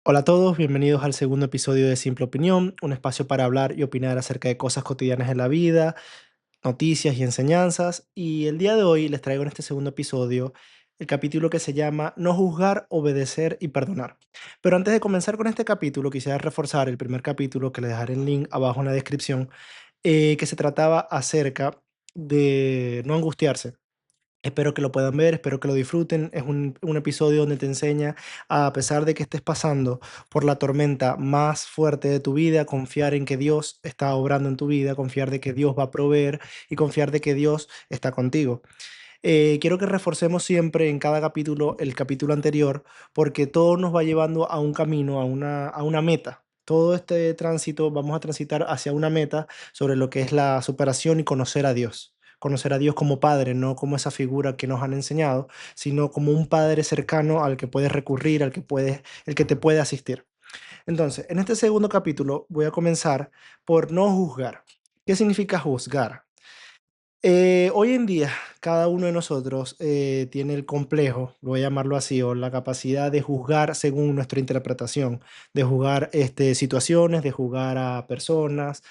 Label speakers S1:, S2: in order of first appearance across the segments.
S1: Hola a todos, bienvenidos al segundo episodio de Simple Opinión, un espacio para hablar y opinar acerca de cosas cotidianas de la vida, noticias y enseñanzas. Y el día de hoy les traigo en este segundo episodio el capítulo que se llama No juzgar, obedecer y perdonar. Pero antes de comenzar con este capítulo, quisiera reforzar el primer capítulo que les dejaré el link abajo en la descripción, que se trataba acerca de no angustiarse. Espero que lo puedan ver, espero que lo disfruten. Es un episodio donde te enseña a pesar de que estés pasando por la tormenta más fuerte de tu vida, confiar en que Dios está obrando en tu vida, confiar de que Dios va a proveer y confiar de que Dios está contigo. Quiero que reforcemos siempre en cada capítulo el capítulo anterior, porque todo nos va llevando a un camino, a una meta. Todo este tránsito vamos a transitar hacia una meta sobre lo que es la superación y conocer a Dios. Conocer a Dios como Padre, no como esa figura que nos han enseñado, sino como un Padre cercano al que puedes recurrir, el que te puede asistir. Entonces, en este segundo capítulo voy a comenzar por no juzgar. ¿Qué significa juzgar? Hoy en día, cada uno de nosotros tiene el complejo, voy a llamarlo así, o la capacidad de juzgar según nuestra interpretación, de juzgar situaciones, de juzgar a personas.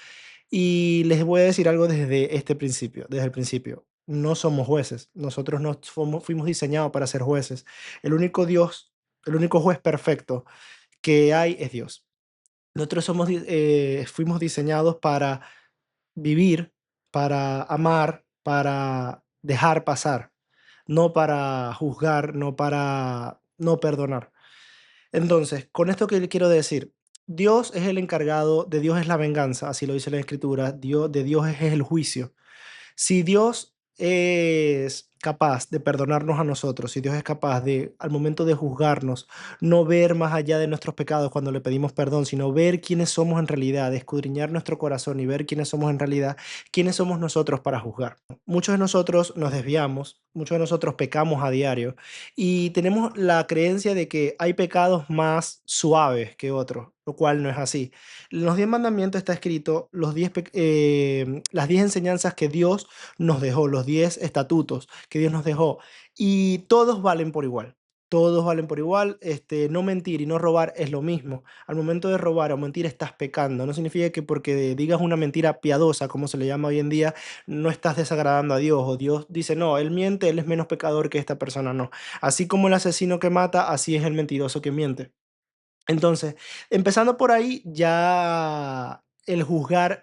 S1: Y les voy a decir algo desde este principio, desde el principio. No somos jueces, nosotros no fuimos diseñados para ser jueces. El único Dios, el único juez perfecto que hay es Dios. Nosotros fuimos diseñados para vivir, para amar, para dejar pasar, no para juzgar, no para no perdonar. Entonces, con esto que le quiero decir, Dios es el encargado, de Dios es la venganza, así lo dice la Escritura, de Dios es el juicio. Si Dios es capaz de perdonarnos a nosotros, si Dios es capaz de, al momento de juzgarnos, no ver más allá de nuestros pecados cuando le pedimos perdón, sino ver quiénes somos en realidad, escudriñar nuestro corazón y ver quiénes somos en realidad, quiénes somos nosotros para juzgar. Muchos de nosotros nos desviamos, muchos de nosotros pecamos a diario y tenemos la creencia de que hay pecados más suaves que otros, lo cual no es así. En los 10 mandamientos está escrito las 10 enseñanzas que Dios nos dejó, los 10 estatutos que Dios nos dejó, y todos valen por igual. Todos valen por igual. No mentir y no robar es lo mismo. Al momento de robar o mentir estás pecando. No significa que porque digas una mentira piadosa, como se le llama hoy en día, no estás desagradando a Dios. O Dios dice, no, él miente, él es menos pecador que esta persona. No. Así como el asesino que mata, así es el mentiroso que miente. Entonces, empezando por ahí, ya el juzgar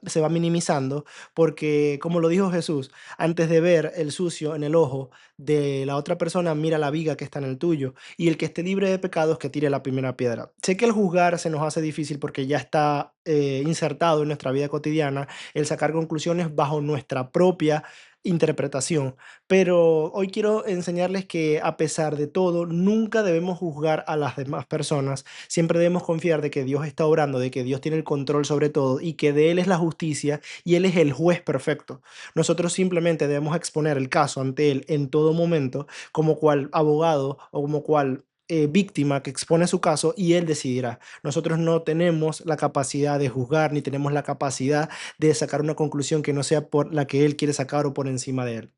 S1: se va minimizando, porque como lo dijo Jesús, antes de ver el sucio en el ojo de la otra persona, mira la viga que está en el tuyo, y el que esté libre de pecados que tire la primera piedra. Sé que el juzgar se nos hace difícil porque ya está insertado en nuestra vida cotidiana, el sacar conclusiones bajo nuestra propia interpretación. Pero hoy quiero enseñarles que a pesar de todo, nunca debemos juzgar a las demás personas. Siempre debemos confiar de que Dios está obrando, de que Dios tiene el control sobre todo y que de Él es la justicia y Él es el juez perfecto. Nosotros simplemente debemos exponer el caso ante Él en todo momento, como cual abogado o como cual víctima que expone su caso y Él decidirá. Nosotros no tenemos la capacidad de juzgar ni tenemos la capacidad de sacar una conclusión que no sea por la que Él quiere sacar o por encima de Él.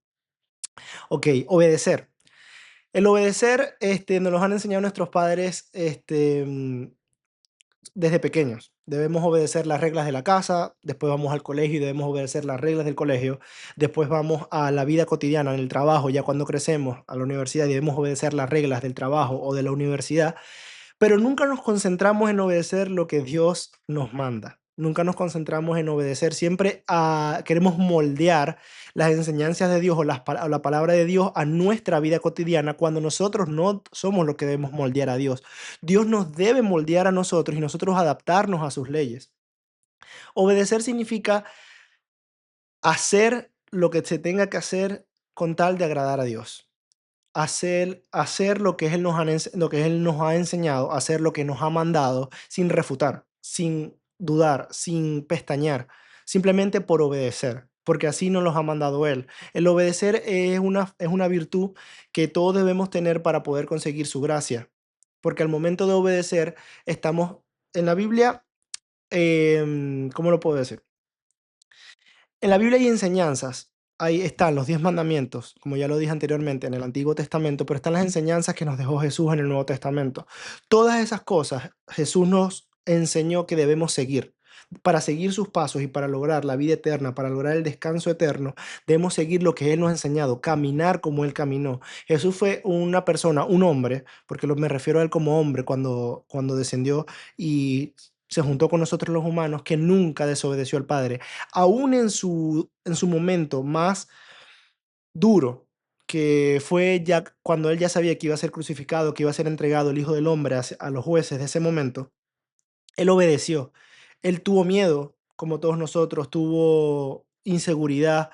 S1: Ok, obedecer. El obedecer, nos los han enseñado nuestros padres, desde pequeños. Debemos obedecer las reglas de la casa, después vamos al colegio y debemos obedecer las reglas del colegio, después vamos a la vida cotidiana, en el trabajo, ya cuando crecemos, a la universidad y debemos obedecer las reglas del trabajo o de la universidad, pero nunca nos concentramos en obedecer lo que Dios nos manda. Nunca nos concentramos en obedecer, siempre queremos moldear las enseñanzas de Dios o la palabra de Dios a nuestra vida cotidiana cuando nosotros no somos los que debemos moldear a Dios. Dios nos debe moldear a nosotros y nosotros adaptarnos a sus leyes. Obedecer significa hacer lo que se tenga que hacer con tal de agradar a Dios. Hacer lo que lo que Él nos ha enseñado, hacer lo que nos ha mandado sin refutar, sin dudar, sin pestañear, simplemente por obedecer, porque así nos los ha mandado Él. El obedecer es una virtud que todos debemos tener para poder conseguir su gracia, porque al momento de obedecer estamos en la Biblia, ¿cómo lo puedo decir? En la Biblia hay enseñanzas ahí están los 10 mandamientos, como ya lo dije anteriormente, en el Antiguo Testamento, pero están las enseñanzas que nos dejó Jesús en el Nuevo Testamento. Todas esas cosas Jesús nos enseñó que debemos seguir. Para seguir sus pasos y para lograr la vida eterna, para lograr el descanso eterno, debemos seguir lo que Él nos ha enseñado, caminar como Él caminó. Jesús fue una persona, un hombre, porque me refiero a Él como hombre cuando descendió y se juntó con nosotros los humanos, que nunca desobedeció al Padre aún en su momento más duro, que fue ya cuando él ya sabía que iba a ser crucificado, que iba a ser entregado el Hijo del Hombre a los jueces de ese momento, él obedeció. Él tuvo miedo, como todos nosotros, tuvo inseguridad,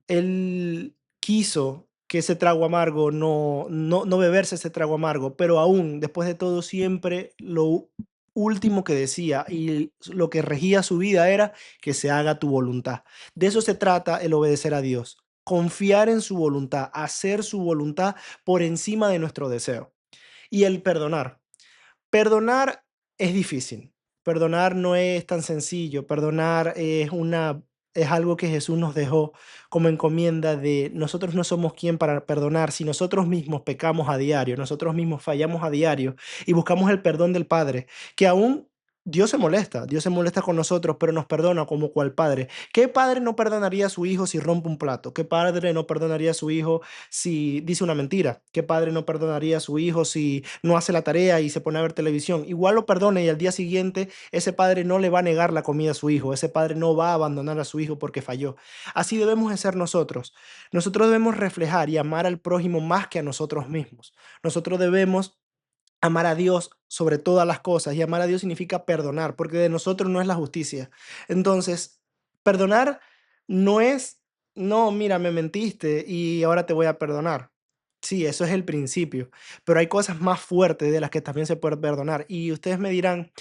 S1: él quiso que ese trago amargo no beberse ese trago amargo, pero aún después de todo siempre lo último que decía y lo que regía su vida era que se haga tu voluntad. De eso se trata el obedecer a Dios, confiar en su voluntad, hacer su voluntad por encima de nuestro deseo. Y el perdonar. Perdonar es difícil. Perdonar no es tan sencillo. Perdonar es algo que Jesús nos dejó como encomienda de nosotros no somos quien para perdonar. Si nosotros mismos pecamos a diario, nosotros mismos fallamos a diario y buscamos el perdón del Padre, que aún Dios se molesta con nosotros, pero nos perdona como cual Padre. ¿Qué padre no perdonaría a su hijo si rompe un plato? ¿Qué padre no perdonaría a su hijo si dice una mentira? ¿Qué padre no perdonaría a su hijo si no hace la tarea y se pone a ver televisión? Igual lo perdona y al día siguiente ese padre no le va a negar la comida a su hijo, ese padre no va a abandonar a su hijo porque falló. Así debemos de ser nosotros. Nosotros debemos reflejar y amar al prójimo más que a nosotros mismos. Nosotros debemos amar a Dios sobre todas las cosas y amar a Dios significa perdonar, porque de nosotros no es la justicia. Entonces, perdonar no es, no, mira, me mentiste y ahora te voy a perdonar. Sí, eso es el principio, pero hay cosas más fuertes de las que también se puede perdonar. Y ustedes me dirán,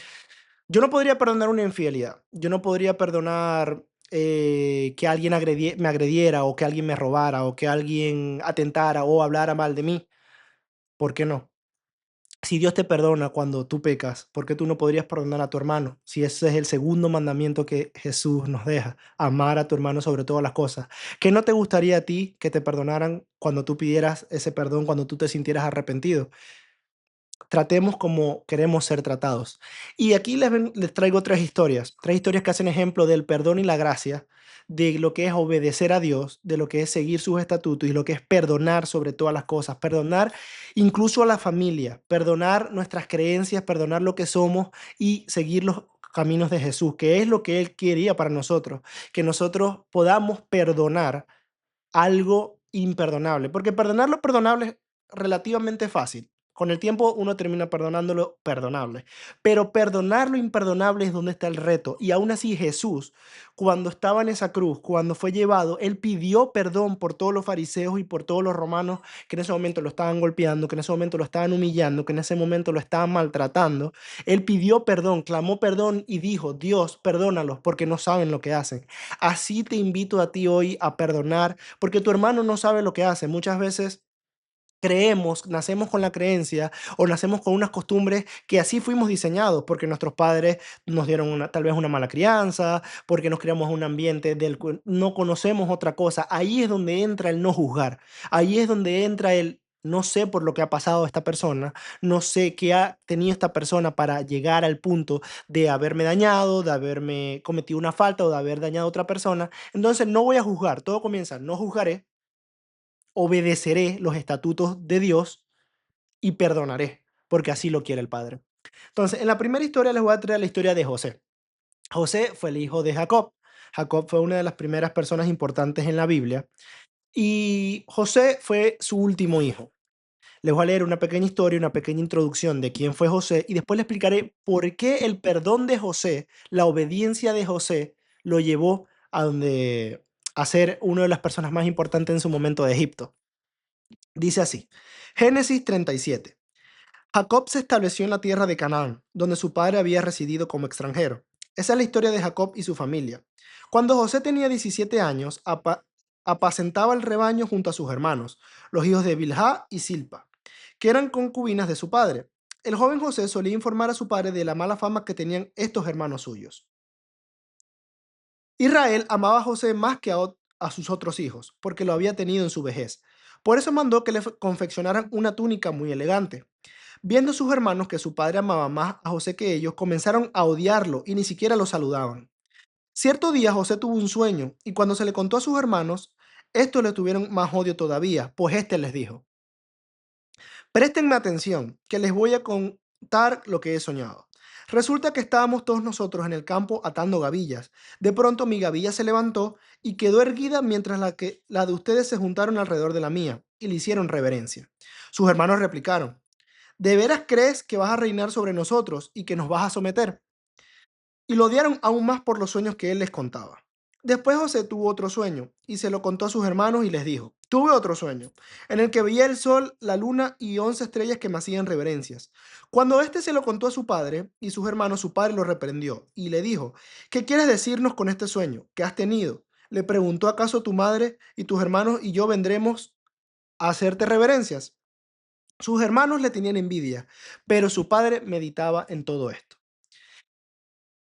S1: yo no podría perdonar una infidelidad, yo no podría perdonar que alguien me agrediera o que alguien me robara o que alguien atentara o hablara mal de mí. ¿Por qué no? Si Dios te perdona cuando tú pecas, ¿por qué tú no podrías perdonar a tu hermano? Si ese es el segundo mandamiento que Jesús nos deja, amar a tu hermano sobre todas las cosas. ¿Qué no te gustaría a ti que te perdonaran cuando tú pidieras ese perdón, cuando tú te sintieras arrepentido? Tratemos como queremos ser tratados. Y aquí les traigo tres historias que hacen ejemplo del perdón y la gracia, de lo que es obedecer a Dios, de lo que es seguir sus estatutos y lo que es perdonar sobre todas las cosas, perdonar incluso a la familia, perdonar nuestras creencias, perdonar lo que somos y seguir los caminos de Jesús, que es lo que Él quería para nosotros, que nosotros podamos perdonar algo imperdonable, porque perdonar lo perdonable es relativamente fácil. Con el tiempo uno termina perdonando lo perdonable, pero perdonar lo imperdonable es donde está el reto. Y aún así Jesús, cuando estaba en esa cruz, cuando fue llevado, él pidió perdón por todos los fariseos y por todos los romanos que en ese momento lo estaban golpeando, que en ese momento lo estaban humillando, que en ese momento lo estaban maltratando. Él pidió perdón, clamó perdón y dijo, Dios, perdónalos porque no saben lo que hacen. Así te invito a ti hoy a perdonar porque tu hermano no sabe lo que hace. Muchas veces creemos, nacemos con la creencia o nacemos con unas costumbres que así fuimos diseñados, porque nuestros padres nos dieron tal vez una mala crianza, porque nos criamos en un ambiente del cual no conocemos otra cosa. Ahí es donde entra el no juzgar. Ahí es donde entra el no sé por lo que ha pasado esta persona, no sé qué ha tenido esta persona para llegar al punto de haberme dañado, de haberme cometido una falta o de haber dañado a otra persona. Entonces no voy a juzgar, todo comienza, no juzgaré, obedeceré los estatutos de Dios y perdonaré, porque así lo quiere el Padre. Entonces, en la primera historia les voy a traer la historia de José. José fue el hijo de Jacob. Jacob fue una de las primeras personas importantes en la Biblia y José fue su último hijo. Les voy a leer una pequeña historia, una pequeña introducción de quién fue José y después le explicaré por qué el perdón de José, la obediencia de José, lo llevó a ser una de las personas más importantes en su momento de Egipto. Dice así, Génesis 37. Jacob se estableció en la tierra de Canaán, donde su padre había residido como extranjero. Esa es la historia de Jacob y su familia. Cuando José tenía 17 años, apacentaba el rebaño junto a sus hermanos, los hijos de Bilhá y Silpa, que eran concubinas de su padre. El joven José solía informar a su padre de la mala fama que tenían estos hermanos suyos. Israel amaba a José más que a sus otros hijos, porque lo había tenido en su vejez. Por eso mandó que le confeccionaran una túnica muy elegante. Viendo sus hermanos que su padre amaba más a José que ellos, comenzaron a odiarlo y ni siquiera lo saludaban. Cierto día José tuvo un sueño y cuando se le contó a sus hermanos, estos le tuvieron más odio todavía, pues éste les dijo: Préstenme atención, que les voy a contar lo que he soñado. Resulta que estábamos todos nosotros en el campo atando gavillas. De pronto mi gavilla se levantó y quedó erguida mientras la de ustedes se juntaron alrededor de la mía y le hicieron reverencia. Sus hermanos replicaron: ¿De veras crees que vas a reinar sobre nosotros y que nos vas a someter? Y lo odiaron aún más por los sueños que él les contaba. Después José tuvo otro sueño y se lo contó a sus hermanos y les dijo: Tuve otro sueño, en el que veía el sol, la luna y 11 estrellas que me hacían reverencias. Cuando éste se lo contó a su padre y sus hermanos, su padre lo reprendió y le dijo: ¿Qué quieres decirnos con este sueño que has tenido? Le preguntó: ¿Acaso tu madre y tus hermanos y yo vendremos a hacerte reverencias? Sus hermanos le tenían envidia, pero su padre meditaba en todo esto.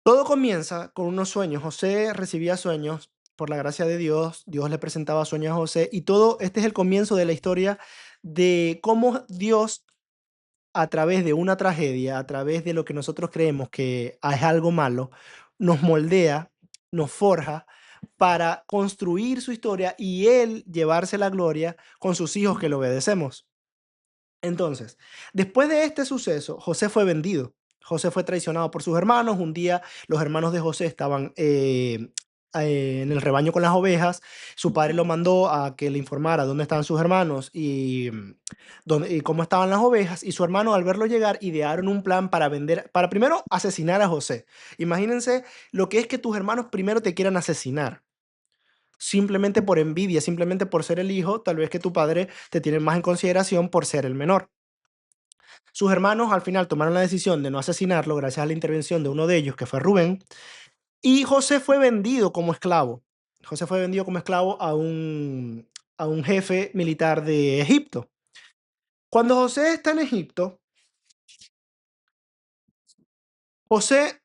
S1: Todo comienza con unos sueños. José recibía sueños por la gracia de Dios. Dios le presentaba sueños a José y todo este es el comienzo de la historia de cómo Dios, a través de una tragedia, a través de lo que nosotros creemos que es algo malo, nos moldea, nos forja para construir su historia y él llevarse la gloria con sus hijos que lo obedecemos. Entonces, después de este suceso, José fue vendido. José fue traicionado por sus hermanos. Un día los hermanos de José estaban en el rebaño con las ovejas. Su padre lo mandó a que le informara dónde estaban sus hermanos y cómo estaban las ovejas. Y su hermano, al verlo llegar, idearon un plan para vender, para primero asesinar a José. Imagínense lo que es que tus hermanos primero te quieran asesinar. Simplemente por envidia, simplemente por ser el hijo, tal vez que tu padre te tiene más en consideración por ser el menor. Sus hermanos al final tomaron la decisión de no asesinarlo gracias a la intervención de uno de ellos, que fue Rubén, y José fue vendido como esclavo. José fue vendido como esclavo a un jefe militar de Egipto. Cuando José está en Egipto, José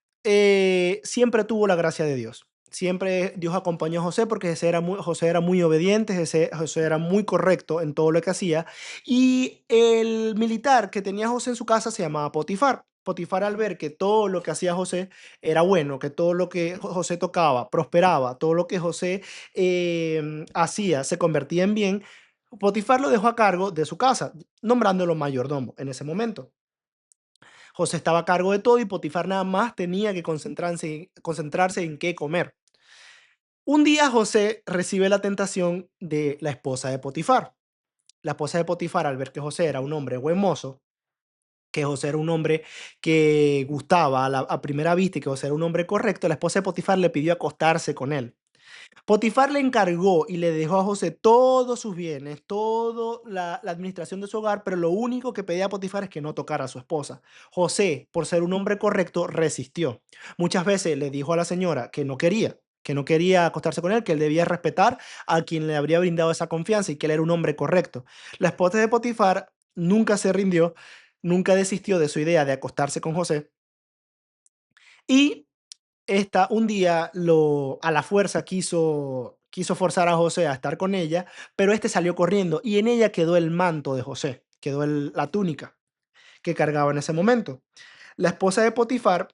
S1: siempre tuvo la gracia de Dios. Siempre Dios acompañó a José porque José era muy obediente, José era muy correcto en todo lo que hacía. Y el militar que tenía a José en su casa se llamaba Potifar. Potifar, al ver que todo lo que hacía José era bueno, que todo lo que José tocaba prosperaba, todo lo que José hacía se convertía en bien, Potifar lo dejó a cargo de su casa, nombrándolo mayordomo en ese momento. José estaba a cargo de todo y Potifar nada más tenía que concentrarse en qué comer. Un día José recibe la tentación de la esposa de Potifar. La esposa de Potifar, al ver que José era un hombre buen mozo, que José era un hombre que gustaba a primera vista y que José era un hombre correcto, la esposa de Potifar le pidió acostarse con él. Potifar le encargó y le dejó a José todos sus bienes, toda la administración de su hogar, pero lo único que pedía a Potifar es que no tocara a su esposa. José, por ser un hombre correcto, resistió. Muchas veces le dijo a la señora que no quería acostarse con él, que él debía respetar a quien le habría brindado esa confianza y que él era un hombre correcto. La esposa de Potifar nunca se rindió, nunca desistió de su idea de acostarse con José y un día a la fuerza quiso forzar a José a estar con ella, pero este salió corriendo y en ella quedó el manto de José, quedó la túnica que cargaba en ese momento. La esposa de Potifar,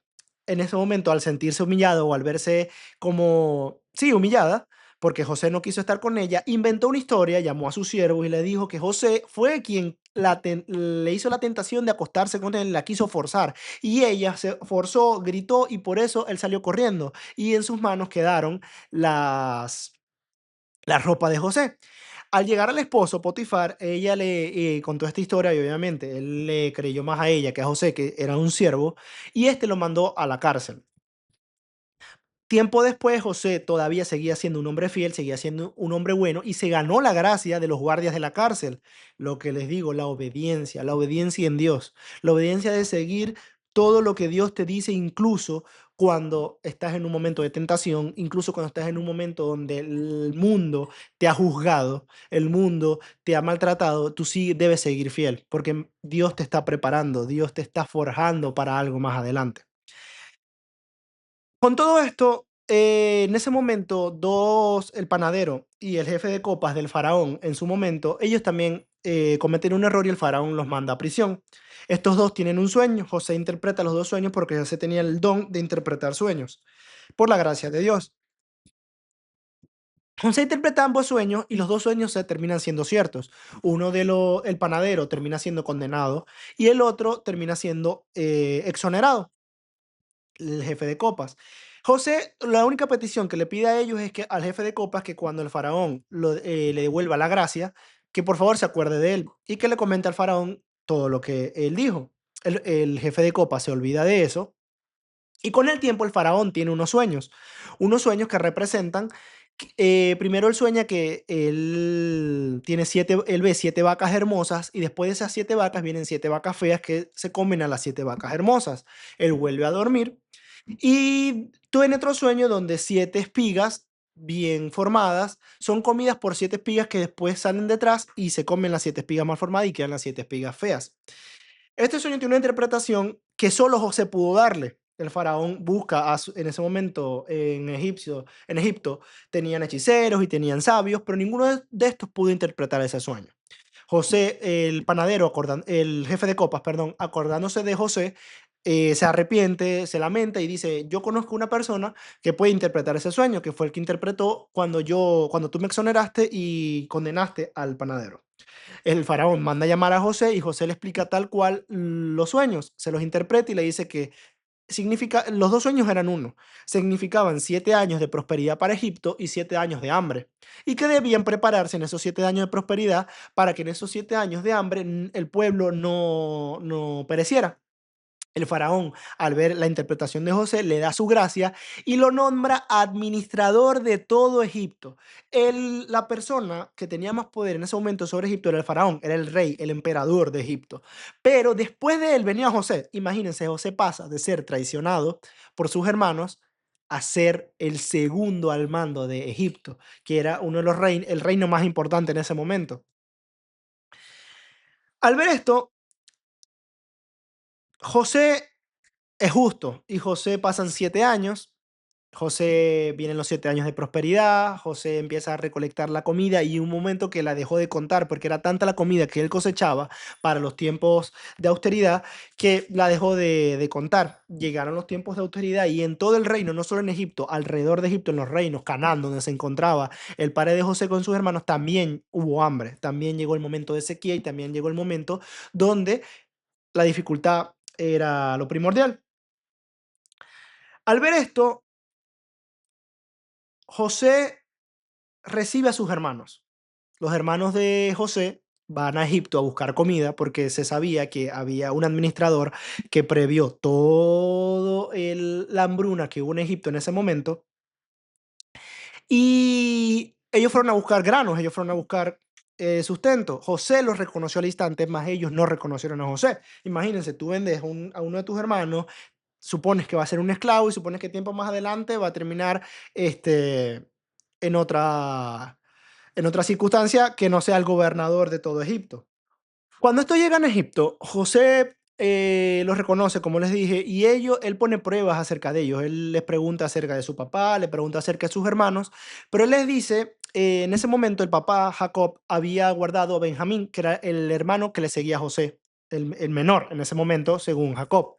S1: en ese momento, al sentirse humillado o al verse como, sí, humillada, porque José no quiso estar con ella, inventó una historia, llamó a su siervo y le dijo que José fue quien le hizo la tentación de acostarse con él, la quiso forzar. Y ella se forzó, gritó y por eso él salió corriendo. Y en sus manos quedaron las, la ropa de José. Al llegar al esposo, Potifar, ella le contó esta historia y obviamente él le creyó más a ella que a José, que era un siervo, y este lo mandó a la cárcel. Tiempo después, José todavía seguía siendo un hombre fiel, seguía siendo un hombre bueno y se ganó la gracia de los guardias de la cárcel. Lo que les digo, la obediencia en Dios, la obediencia de seguir todo lo que Dios te dice, incluso cuando estás en un momento de tentación, incluso cuando estás en un momento donde el mundo te ha juzgado, el mundo te ha maltratado, tú sí debes seguir fiel, porque Dios te está preparando, Dios te está forjando para algo más adelante. Con todo esto, En ese momento, el panadero y el jefe de copas del faraón, en su momento, ellos también cometen un error y el faraón los manda a prisión. Estos dos tienen un sueño, José interpreta los dos sueños porque José tenía el don de interpretar sueños, por la gracia de Dios. José interpreta ambos sueños y los dos sueños se terminan siendo ciertos. El panadero termina siendo condenado y el otro termina siendo exonerado, el jefe de copas. José, la única petición que le pide a ellos es que al jefe de copas que cuando el faraón le devuelva la gracia, que por favor se acuerde de él y que le comente al faraón todo lo que él dijo. El jefe de copas se olvida de eso y con el tiempo el faraón tiene unos sueños que representan, primero él sueña que él ve 7 vacas hermosas y después de esas 7 vacas vienen 7 vacas feas que se comen a las 7 vacas hermosas. Él vuelve a dormir y tiene otro sueño donde 7 espigas bien formadas son comidas por 7 espigas que después salen detrás y se comen las 7 espigas mal formadas y quedan las 7 espigas feas. Este sueño tiene una interpretación que solo José pudo darle. El faraón busca en ese momento en Egipto tenían hechiceros y tenían sabios, pero ninguno de estos pudo interpretar ese sueño. José, el panadero, el jefe de copas, perdón, acordándose de José, se arrepiente, se lamenta y dice, yo conozco una persona que puede interpretar ese sueño, que fue el que interpretó cuando tú me exoneraste y condenaste al panadero. El faraón manda a llamar a José y José le explica tal cual los sueños, se los interpreta y le dice que los dos sueños eran uno, significaban 7 años de prosperidad para Egipto y 7 años de hambre, y que debían prepararse en esos 7 años de prosperidad para que en esos 7 años de hambre el pueblo no pereciera. El faraón, al ver la interpretación de José, le da su gracia y lo nombra administrador de todo Egipto. La persona que tenía más poder en ese momento sobre Egipto era el faraón, era el rey, el emperador de Egipto. Pero después de él venía José. Imagínense, José pasa de ser traicionado por sus hermanos a ser el segundo al mando de Egipto, que era uno de el reino más importante en ese momento. Al ver esto, José es justo y José pasan 7 años. José vienen los 7 años de prosperidad, José empieza a recolectar la comida y un momento que la dejó de contar porque era tanta la comida que él cosechaba para los tiempos de austeridad que la dejó de contar. Llegaron los tiempos de austeridad y en todo el reino, no solo en Egipto, alrededor de Egipto, en los reinos, Canaán, donde se encontraba el padre de José con sus hermanos, también hubo hambre, también llegó el momento de sequía y también llegó el momento donde la dificultad era lo primordial. Al ver esto, José recibe a sus hermanos. Los hermanos de José van a Egipto a buscar comida porque se sabía que había un administrador que previó todo la hambruna que hubo en Egipto en ese momento y ellos fueron a buscar granos, ellos fueron a buscar sustento. José los reconoció al instante, más ellos no reconocieron a José. Imagínense, tú vendes a uno de tus hermanos, supones que va a ser un esclavo y supones que tiempo más adelante va a terminar este, en otra circunstancia que no sea el gobernador de todo Egipto. Cuando estos llegan a Egipto, José los reconoce, como les dije, y él pone pruebas acerca de ellos. Él les pregunta acerca de su papá, le pregunta acerca de sus hermanos, pero él les dice, en ese momento el papá Jacob había guardado a Benjamín, que era el hermano que le seguía a José, el menor en ese momento, según Jacob.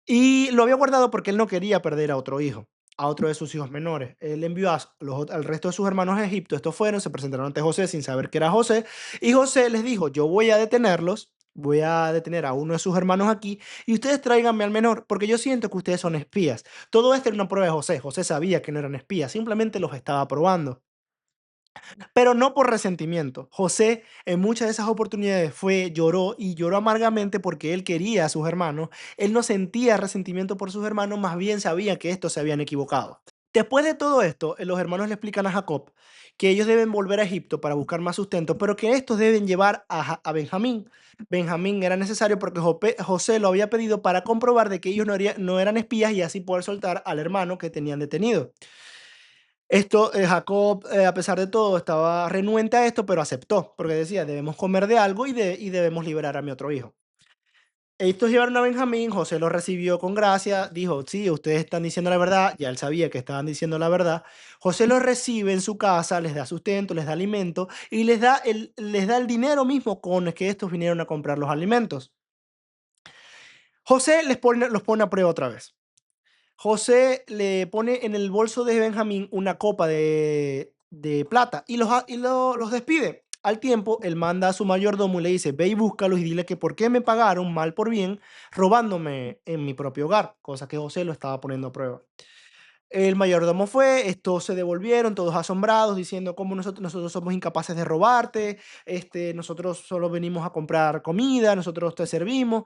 S1: Y lo había guardado porque él no quería perder a otro hijo, a otro de sus hijos menores. Él envió al resto de sus hermanos a Egipto. Estos fueron, se presentaron ante José sin saber que era José. Y José les dijo, yo voy a detenerlos, voy a detener a uno de sus hermanos aquí y ustedes tráiganme al menor porque yo siento que ustedes son espías. Todo esto era una prueba de José. José sabía que no eran espías, simplemente los estaba probando. Pero no por resentimiento. José en muchas de esas oportunidades lloró y lloró amargamente porque él quería a sus hermanos. Él no sentía resentimiento por sus hermanos, más bien sabía que estos se habían equivocado. Después de todo esto, los hermanos le explican a Jacob que ellos deben volver a Egipto para buscar más sustento, pero que estos deben llevar a Benjamín. Benjamín era necesario porque José lo había pedido para comprobar de que ellos no eran espías y así poder soltar al hermano que tenían detenido. Jacob, a pesar de todo, estaba renuente a esto, pero aceptó, porque decía, debemos comer de algo y debemos liberar a mi otro hijo. Estos llevaron a Benjamín, José lo recibió con gracia, dijo, sí, ustedes están diciendo la verdad, ya él sabía que estaban diciendo la verdad. José los recibe en su casa, les da sustento, les da alimento y les da el dinero mismo con el que estos vinieron a comprar los alimentos. José los pone a prueba otra vez. José le pone en el bolso de Benjamín una copa de plata y los despide. Al tiempo, él manda a su mayordomo y le dice, ve y búscalos y dile que por qué me pagaron mal por bien robándome en mi propio hogar, cosa que José lo estaba poniendo a prueba. El mayordomo fue, estos se devolvieron todos asombrados diciendo cómo nosotros somos incapaces de robarte, nosotros solo venimos a comprar comida, nosotros te servimos.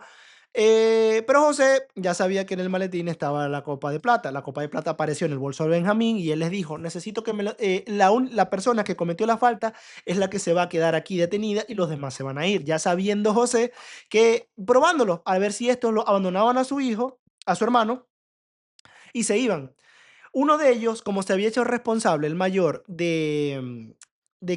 S1: Pero José ya sabía que en el maletín estaba la copa de plata. La copa de plata apareció en el bolso de Benjamín y él les dijo, necesito que la persona que cometió la falta es la que se va a quedar aquí detenida y los demás se van a ir. Ya sabiendo José que probándolo, a ver si estos lo abandonaban a su hijo, a su hermano, y se iban. Uno de ellos, como se había hecho responsable, el mayor, de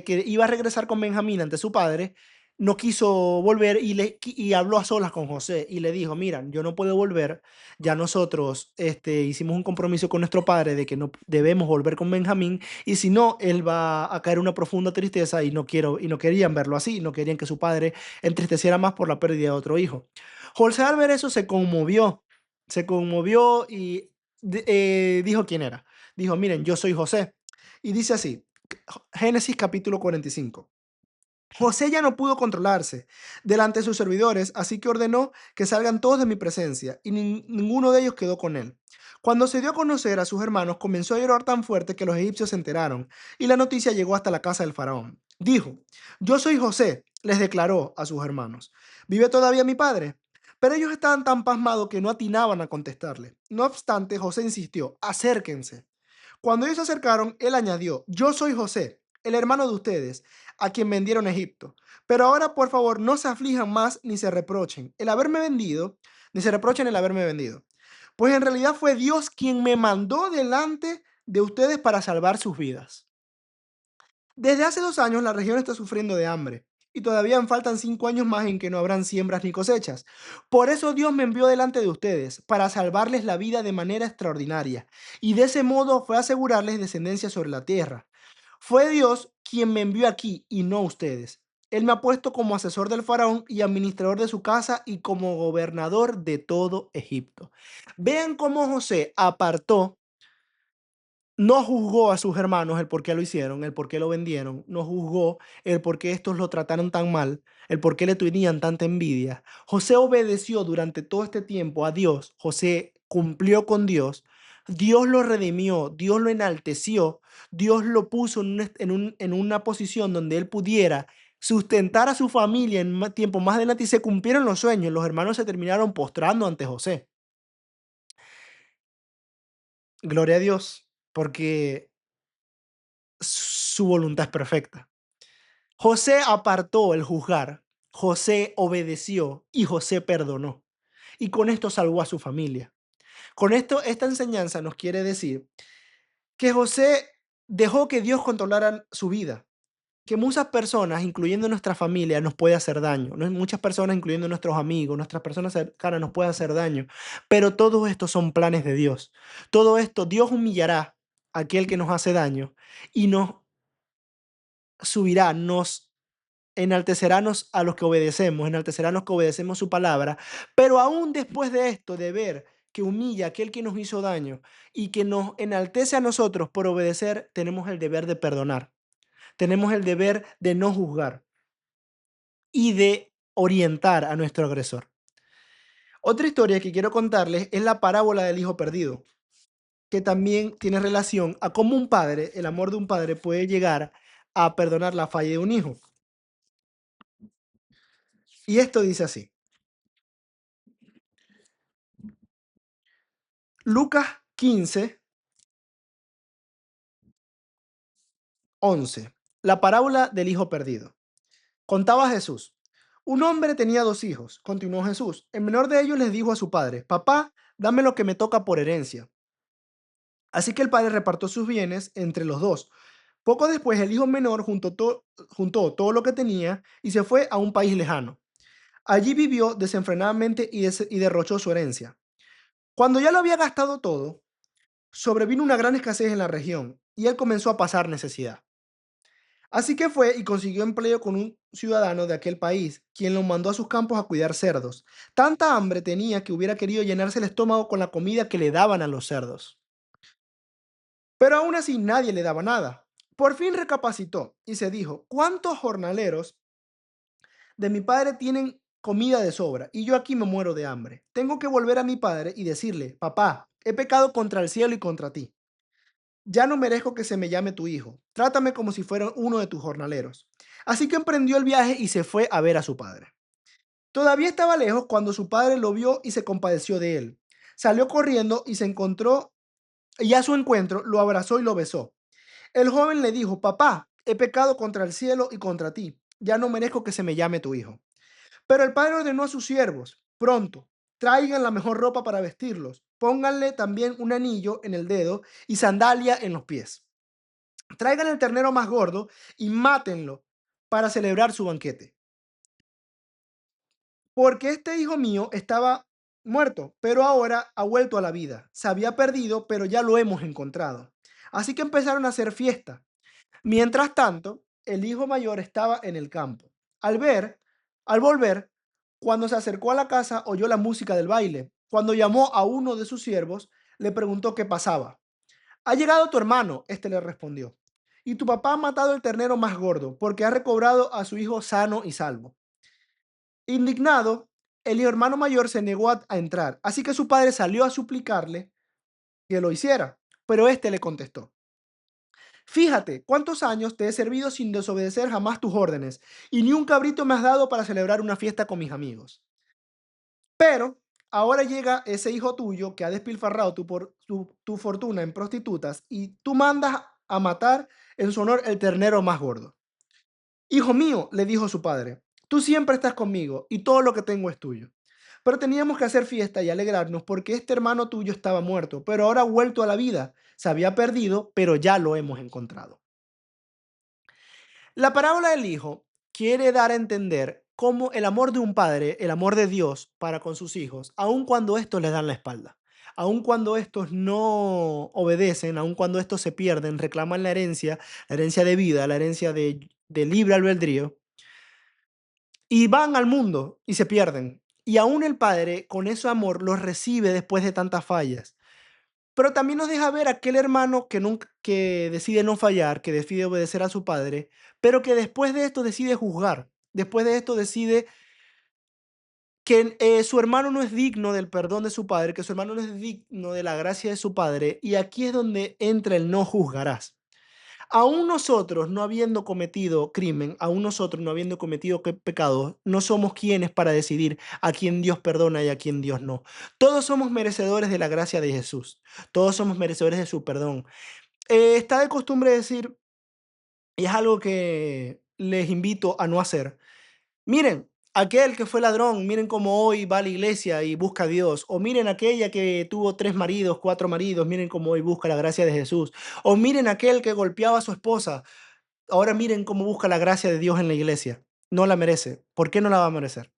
S1: que iba a regresar con Benjamín ante su padre, no quiso volver y habló a solas con José y le dijo, mira, yo no puedo volver, ya nosotros hicimos un compromiso con nuestro padre de que no debemos volver con Benjamín y si no, él va a caer en una profunda tristeza y no querían verlo así, no querían que su padre entristeciera más por la pérdida de otro hijo. José al ver eso se conmovió y dijo quién era. Dijo, miren, yo soy José. Y dice así, Génesis capítulo 45. José ya no pudo controlarse delante de sus servidores, así que ordenó que salgan todos de mi presencia, y ninguno de ellos quedó con él. Cuando se dio a conocer a sus hermanos, comenzó a llorar tan fuerte que los egipcios se enteraron, y la noticia llegó hasta la casa del faraón. Dijo, yo soy José, les declaró a sus hermanos. ¿Vive todavía mi padre? Pero ellos estaban tan pasmados que no atinaban a contestarle. No obstante, José insistió, acérquense. Cuando ellos se acercaron, él añadió, yo soy José, el hermano de ustedes, a quien vendieron a Egipto. Pero ahora, por favor, no se aflijan más ni se reprochen el haberme vendido, ni se reprochen el haberme vendido. Pues en realidad fue Dios quien me mandó delante de ustedes para salvar sus vidas. Desde hace 2 años la región está sufriendo de hambre y todavía faltan 5 años más en que no habrán siembras ni cosechas. Por eso Dios me envió delante de ustedes, para salvarles la vida de manera extraordinaria, y de ese modo fue asegurarles descendencia sobre la tierra. Fue Dios quien me envió aquí y no ustedes. Él me ha puesto como asesor del faraón y administrador de su casa y como gobernador de todo Egipto. Vean cómo José apartó, no juzgó a sus hermanos el por qué lo hicieron, el por qué lo vendieron, no juzgó el por qué estos lo trataron tan mal, el por qué le tenían tanta envidia. José obedeció durante todo este tiempo a Dios, José cumplió con Dios, Dios lo redimió, Dios lo enalteció, Dios lo puso en una posición donde él pudiera sustentar a su familia en tiempo más adelante y se cumplieron los sueños. Los hermanos se terminaron postrando ante José. Gloria a Dios, porque su voluntad es perfecta. José apartó el juzgar, José obedeció y José perdonó. Y con esto salvó a su familia. Con esto, esta enseñanza nos quiere decir que José dejó que Dios controlara su vida, que muchas personas, incluyendo nuestra familia, nos puede hacer daño. Muchas personas, incluyendo nuestros amigos, nuestras personas cercanas, nos puede hacer daño. Pero todo esto son planes de Dios. Todo esto, Dios humillará a aquel que nos hace daño y nos subirá, nos enaltecerá a los que obedecemos, enaltecerá a los que obedecemos su palabra, pero aún después de esto, de ver que humilla a aquel que nos hizo daño y que nos enaltece a nosotros por obedecer, tenemos el deber de perdonar, tenemos el deber de no juzgar y de orientar a nuestro agresor. Otra historia que quiero contarles es la parábola del hijo perdido, que también tiene relación a cómo un padre, el amor de un padre puede llegar a perdonar la falla de un hijo. Y esto dice así. Lucas 15:11. La parábola del hijo perdido. Contaba Jesús. Un hombre tenía 2 hijos, continuó Jesús. El menor de ellos les dijo a su padre, papá, dame lo que me toca por herencia. Así que el padre repartió sus bienes entre los dos. Poco después, el hijo menor juntó todo lo que tenía y se fue a un país lejano. Allí vivió desenfrenadamente y derrochó su herencia. Cuando ya lo había gastado todo, sobrevino una gran escasez en la región y él comenzó a pasar necesidad. Así que fue y consiguió empleo con un ciudadano de aquel país, quien lo mandó a sus campos a cuidar cerdos. Tanta hambre tenía que hubiera querido llenarse el estómago con la comida que le daban a los cerdos. Pero aún así nadie le daba nada. Por fin recapacitó y se dijo, ¿cuántos jornaleros de mi padre tienen comida de sobra y yo aquí me muero de hambre? Tengo que volver a mi padre y decirle, papá, he pecado contra el cielo y contra ti. Ya no merezco que se me llame tu hijo. Trátame como si fuera uno de tus jornaleros. Así que emprendió el viaje y se fue a ver a su padre. Todavía estaba lejos cuando su padre lo vio y se compadeció de él. Salió corriendo y se encontró, y a su encuentro lo abrazó y lo besó. El joven le dijo, papá, he pecado contra el cielo y contra ti. Ya no merezco que se me llame tu hijo. Pero el padre ordenó a sus siervos, pronto, traigan la mejor ropa para vestirlos, pónganle también un anillo en el dedo y sandalia en los pies. Traigan el ternero más gordo y mátenlo para celebrar su banquete. Porque este hijo mío estaba muerto, pero ahora ha vuelto a la vida. Se había perdido, pero ya lo hemos encontrado. Así que empezaron a hacer fiesta. Mientras tanto, el hijo mayor estaba en el campo. Al ver, al volver, cuando se acercó a la casa, oyó la música del baile. Cuando llamó a uno de sus siervos, le preguntó qué pasaba. Ha llegado tu hermano, este le respondió. Y tu papá ha matado el ternero más gordo, porque ha recobrado a su hijo sano y salvo. Indignado, el hermano mayor se negó a entrar, así que su padre salió a suplicarle que lo hiciera. Pero este le contestó: Fíjate cuántos años te he servido sin desobedecer jamás tus órdenes, y ni un cabrito me has dado para celebrar una fiesta con mis amigos. Pero ahora llega ese hijo tuyo que ha despilfarrado tu fortuna en prostitutas y tú mandas a matar en su honor el ternero más gordo. Hijo mío, le dijo su padre, tú siempre estás conmigo y todo lo que tengo es tuyo. Pero teníamos que hacer fiesta y alegrarnos porque este hermano tuyo estaba muerto, pero ahora ha vuelto a la vida. Se había perdido, pero ya lo hemos encontrado. La parábola del hijo quiere dar a entender cómo el amor de un padre, el amor de Dios para con sus hijos, aun cuando estos les dan la espalda, aun cuando estos no obedecen, aun cuando estos se pierden, reclaman la herencia de vida, la herencia de libre albedrío, y van al mundo y se pierden. Y aún el padre, con ese amor, los recibe después de tantas fallas. Pero también nos deja ver aquel hermano que decide no fallar, que decide obedecer a su padre, pero que después de esto decide juzgar. Después de esto decide que su hermano no es digno del perdón de su padre, que su hermano no es digno de la gracia de su padre. Y aquí es donde entra el no juzgarás. Aún nosotros no habiendo cometido crimen, aún nosotros no habiendo cometido pecado, no somos quienes para decidir a quién Dios perdona y a quién Dios no. Todos somos merecedores de la gracia de Jesús. Todos somos merecedores de su perdón. Está de costumbre decir, y es algo que les invito a no hacer. Miren, aquel que fue ladrón, miren cómo hoy va a la iglesia y busca a Dios. O miren aquella que tuvo 3 maridos, 4 maridos, miren cómo hoy busca la gracia de Jesús. O miren aquel que golpeaba a su esposa. Ahora miren cómo busca la gracia de Dios en la iglesia. No la merece. ¿Por qué no la va a merecer?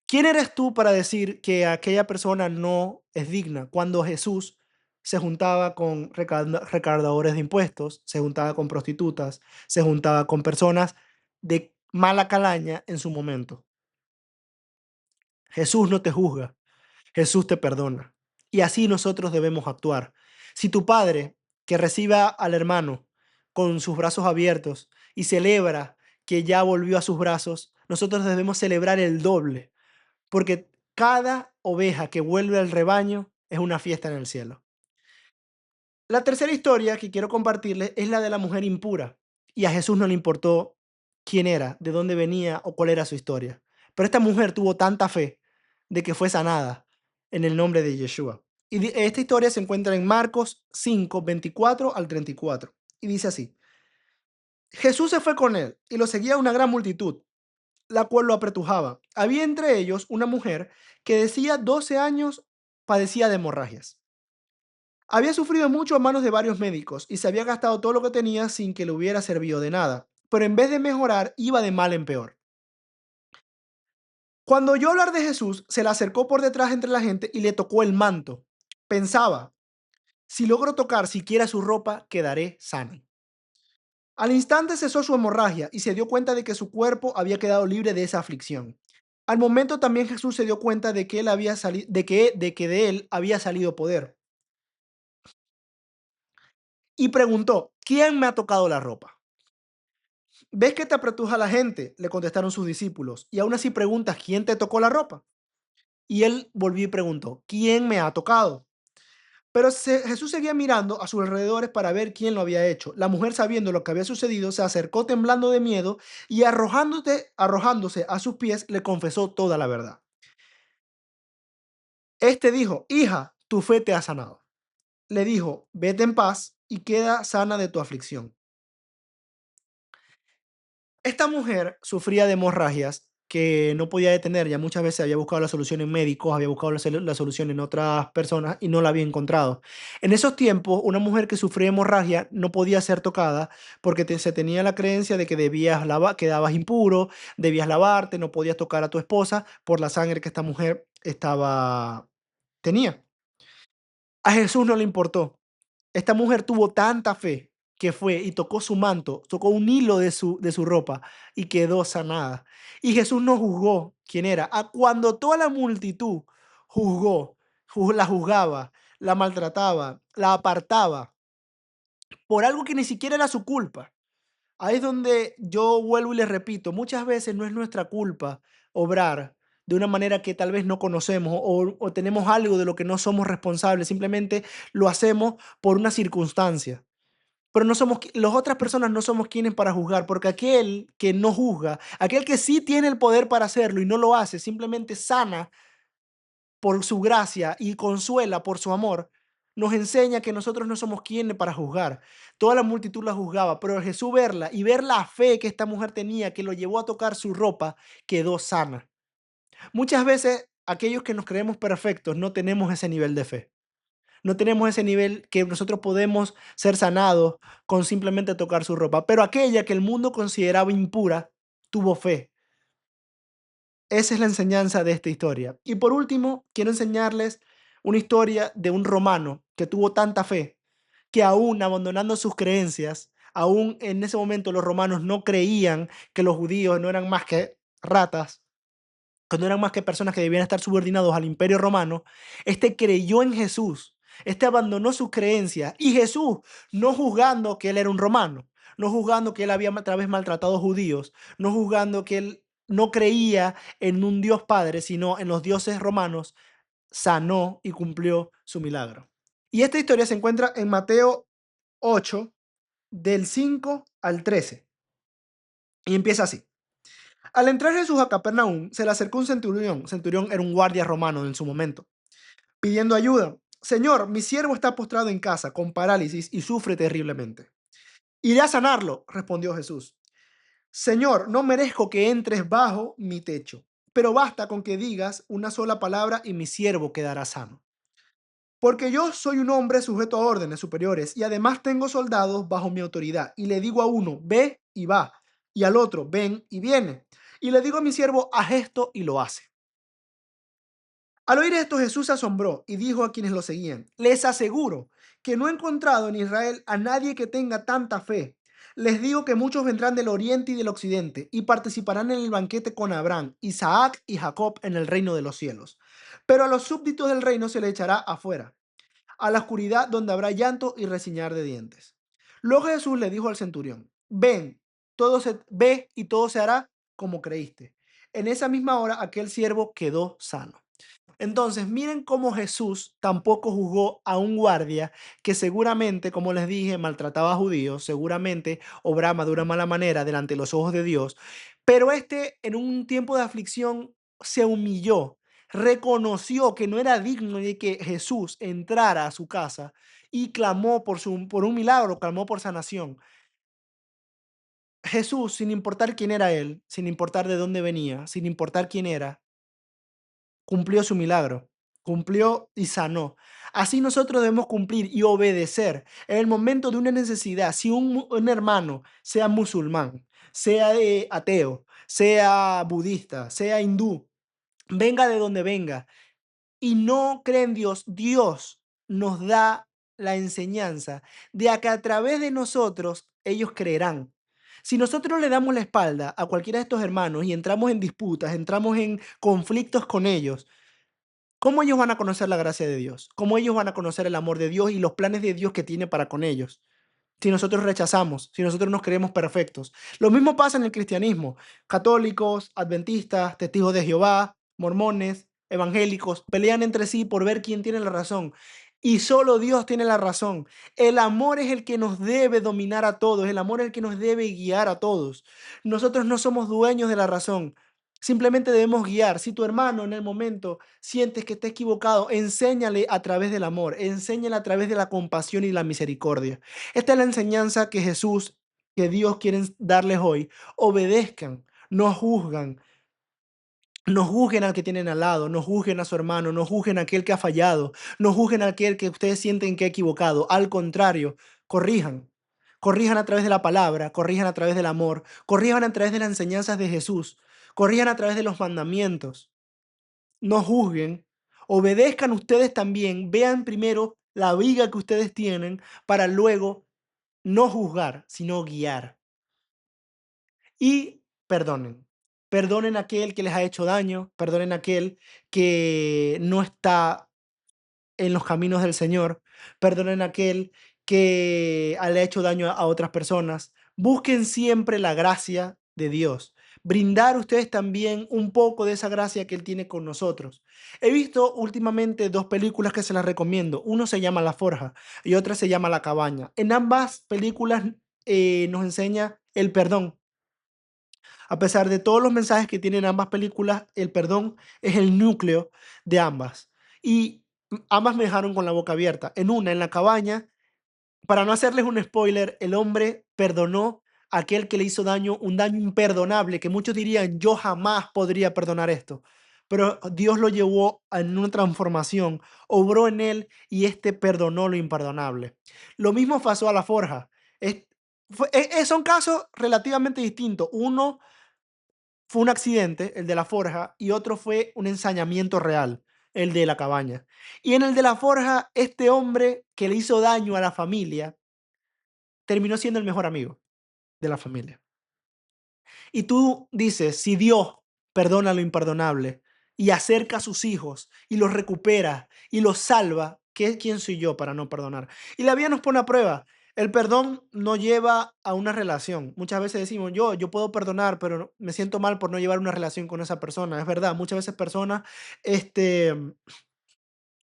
S1: ¿Quién eres tú para decir que aquella persona no es digna cuando Jesús se juntaba con recaudadores de impuestos, se juntaba con prostitutas, se juntaba con personas de mala calaña en su momento? Jesús no te juzga, Jesús te perdona. Y así nosotros debemos actuar. Si tu padre, que reciba al hermano con sus brazos abiertos y celebra que ya volvió a sus brazos, nosotros debemos celebrar el doble, porque cada oveja que vuelve al rebaño es una fiesta en el cielo. La tercera historia que quiero compartirles es la de la mujer impura. Y a Jesús no le importó quién era, de dónde venía o cuál era su historia. Pero esta mujer tuvo tanta fe de que fue sanada en el nombre de Yeshua. Y esta historia se encuentra en Marcos 5 24 al 34. Y dice así: Jesús se fue con él y lo seguía una gran multitud, la cual lo apretujaba. Había entre ellos una mujer que decía 12 años padecía de hemorragias. Había sufrido mucho a manos de varios médicos y se había gastado todo lo que tenía sin que le hubiera servido de nada, pero en vez de mejorar iba de mal en peor. Cuando oyó hablar de Jesús, se le acercó por detrás entre la gente y le tocó el manto. Pensaba, si logro tocar siquiera su ropa, quedaré sano. Al instante cesó su hemorragia y se dio cuenta de que su cuerpo había quedado libre de esa aflicción. Al momento también Jesús se dio cuenta de que él había salido, de él había salido poder y preguntó: ¿Quién me ha tocado la ropa? ¿Ves que te apretuja la gente?, le contestaron sus discípulos, y aún así preguntas: ¿Quién te tocó la ropa? Y él volvió y preguntó: ¿Quién me ha tocado? Pero Jesús seguía mirando a sus alrededores para ver quién lo había hecho. La mujer, sabiendo lo que había sucedido, se acercó temblando de miedo y arrojándose a sus pies, le confesó toda la verdad. Este dijo: Hija, tu fe te ha sanado. Le dijo: Vete en paz y queda sana de tu aflicción. Esta mujer sufría de hemorragias que no podía detener, ya muchas veces había buscado la solución en médicos, había buscado la solución en otras personas y no la había encontrado. En esos tiempos, una mujer que sufría hemorragia no podía ser tocada porque se tenía la creencia de que quedabas impuro, debías lavarte, no podías tocar a tu esposa por la sangre que esta mujer tenía. A Jesús no le importó. Esta mujer tuvo tanta fe que fue y tocó su manto, tocó un hilo de su ropa y quedó sanada. Y Jesús no juzgó quién era. Cuando toda la multitud la juzgaba, la maltrataba, la apartaba por algo que ni siquiera era su culpa. Ahí es donde yo vuelvo y les repito, muchas veces no es nuestra culpa obrar de una manera que tal vez no conocemos o tenemos algo de lo que no somos responsables, simplemente lo hacemos por una circunstancia. Pero no somos, las otras personas no somos quienes para juzgar, porque aquel que no juzga, aquel que sí tiene el poder para hacerlo y no lo hace, simplemente sana por su gracia y consuela por su amor, nos enseña que nosotros no somos quienes para juzgar. Toda la multitud la juzgaba, pero Jesús verla y ver la fe que esta mujer tenía, que lo llevó a tocar su ropa, quedó sana. Muchas veces aquellos que nos creemos perfectos no tenemos ese nivel de fe. No tenemos ese nivel que nosotros podemos ser sanados con simplemente tocar su ropa. Pero aquella que el mundo consideraba impura, tuvo fe. Esa es la enseñanza de esta historia. Y por último, quiero enseñarles una historia de un romano que tuvo tanta fe que aún abandonando sus creencias, aún en ese momento los romanos no creían que los judíos no eran más que ratas, que no eran más que personas que debían estar subordinados al imperio romano. Este creyó en Jesús, este abandonó sus creencias y Jesús, no juzgando que él era un romano, no juzgando que él había otra vez maltratado judíos, no juzgando que él no creía en un Dios Padre, sino en los dioses romanos, sanó y cumplió su milagro. Y esta historia se encuentra en Mateo 8, del 5 al 13, y empieza así. Al entrar Jesús a Capernaum, se le acercó un centurión. Centurión era un guardia romano en su momento, pidiendo ayuda. Señor, mi siervo está postrado en casa con parálisis y sufre terriblemente. Iré a sanarlo, respondió Jesús. Señor, no merezco que entres bajo mi techo, pero basta con que digas una sola palabra y mi siervo quedará sano. Porque yo soy un hombre sujeto a órdenes superiores y además tengo soldados bajo mi autoridad. Y le digo a uno, ve y va, y al otro, ven y viene. Y le digo a mi siervo, haz esto y lo hace. Al oír esto, Jesús se asombró y dijo a quienes lo seguían, les aseguro que no he encontrado en Israel a nadie que tenga tanta fe. Les digo que muchos vendrán del oriente y del occidente y participarán en el banquete con Abraham, Isaac y Jacob en el reino de los cielos. Pero a los súbditos del reino se les echará afuera, a la oscuridad donde habrá llanto y rechinar de dientes. Luego Jesús le dijo al centurión, ve y todo se hará como creíste. En esa misma hora aquel siervo quedó sano. Entonces, miren cómo Jesús tampoco juzgó a un guardia que seguramente, como les dije, maltrataba a judíos, seguramente obraba de una mala manera delante de los ojos de Dios, pero este en un tiempo de aflicción se humilló, reconoció que no era digno de que Jesús entrara a su casa y clamó por un milagro, clamó por sanación. Jesús, sin importar quién era él, sin importar de dónde venía, sin importar quién era, cumplió su milagro, cumplió y sanó. Así nosotros debemos cumplir y obedecer en el momento de una necesidad. Si un hermano, sea musulmán, sea ateo, sea budista, sea hindú, venga de donde venga, y no cree en Dios, Dios nos da la enseñanza de a que a través de nosotros ellos creerán. Si nosotros le damos la espalda a cualquiera de estos hermanos y entramos en disputas, entramos en conflictos con ellos, ¿cómo ellos van a conocer la gracia de Dios? ¿Cómo ellos van a conocer el amor de Dios y los planes de Dios que tiene para con ellos? Si nosotros rechazamos, si nosotros nos creemos perfectos. Lo mismo pasa en el cristianismo. Católicos, adventistas, testigos de Jehová, mormones, evangélicos, pelean entre sí por ver quién tiene la razón. Y solo Dios tiene la razón. El amor es el que nos debe dominar a todos. El amor es el que nos debe guiar a todos. Nosotros no somos dueños de la razón. Simplemente debemos guiar. Si tu hermano en el momento sientes que está equivocado, enséñale a través del amor, enséñale a través de la compasión y la misericordia. Esta es la enseñanza que Jesús, que Dios quiere darles hoy. Obedezcan, no juzgan, no juzguen al que tienen al lado, no juzguen a su hermano, no juzguen a aquel que ha fallado, no juzguen a aquel que ustedes sienten que ha equivocado. Al contrario, corrijan. Corrijan a través de la palabra, corrijan a través del amor, corrijan a través de las enseñanzas de Jesús, corrijan a través de los mandamientos. No juzguen, obedezcan ustedes también, vean primero la viga que ustedes tienen para luego no juzgar, sino guiar. Y perdonen. Perdonen a aquel que les ha hecho daño, perdonen a aquel que no está en los caminos del Señor, perdonen a aquel que le ha hecho daño a otras personas. Busquen siempre la gracia de Dios. Brindar ustedes también un poco de esa gracia que Él tiene con nosotros. He visto últimamente dos películas que se las recomiendo. Uno se llama La Forja y otra se llama La Cabaña. En ambas películas nos enseña el perdón. A pesar de todos los mensajes que tienen ambas películas, el perdón es el núcleo de ambas. Y ambas me dejaron con la boca abierta. En una, en La Cabaña, para no hacerles un spoiler, el hombre perdonó a aquel que le hizo daño, un daño imperdonable, que muchos dirían, yo jamás podría perdonar esto. Pero Dios lo llevó en una transformación, obró en él y este perdonó lo imperdonable. Lo mismo pasó a La Forja. Son casos relativamente distintos. Uno fue un accidente, el de La Forja, y otro fue un ensañamiento real, el de La Cabaña. Y en el de La Forja, este hombre que le hizo daño a la familia terminó siendo el mejor amigo de la familia. Y tú dices, si Dios perdona lo imperdonable y acerca a sus hijos y los recupera y los salva, ¿quién soy yo para no perdonar? Y la vida nos pone a prueba. El perdón no lleva a una relación. Muchas veces decimos, yo puedo perdonar, pero me siento mal por no llevar una relación con esa persona. Es verdad, muchas veces personas este,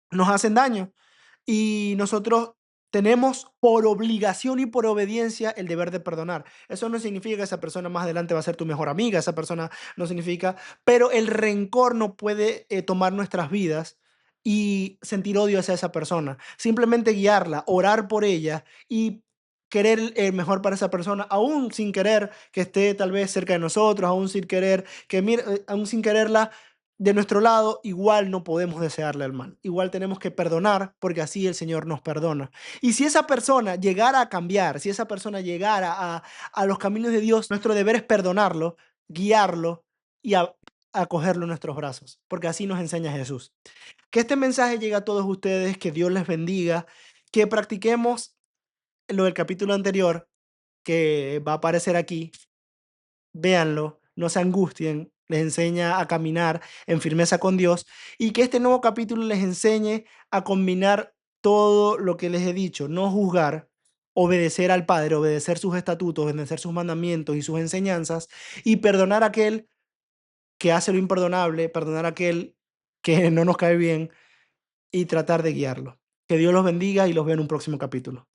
S1: nos hacen daño y nosotros tenemos por obligación y por obediencia el deber de perdonar. Eso no significa que esa persona más adelante va a ser tu mejor amiga, esa persona no significa, pero el rencor no puede tomar nuestras vidas y sentir odio hacia esa persona. Simplemente guiarla, orar por ella y querer el mejor para esa persona, aún sin querer que esté tal vez cerca de nosotros, aún sin querer aún sin quererla de nuestro lado, igual no podemos desearle el mal. Igual tenemos que perdonar porque así el Señor nos perdona. Y si esa persona llegara a cambiar, si esa persona llegara a los caminos de Dios, nuestro deber es perdonarlo, guiarlo y acogerlo en nuestros brazos, porque así nos enseña Jesús. Que este mensaje llegue a todos ustedes, que Dios les bendiga, que practiquemos lo del capítulo anterior que va a aparecer aquí. Véanlo, no se angustien, les enseña a caminar en firmeza con Dios y que este nuevo capítulo les enseñe a combinar todo lo que les he dicho, no juzgar, obedecer al Padre, obedecer sus estatutos, obedecer sus mandamientos y sus enseñanzas y perdonar a aquel que hace lo imperdonable, perdonar a aquel que no nos cae bien y tratar de guiarlo. Que Dios los bendiga y los vea en un próximo capítulo.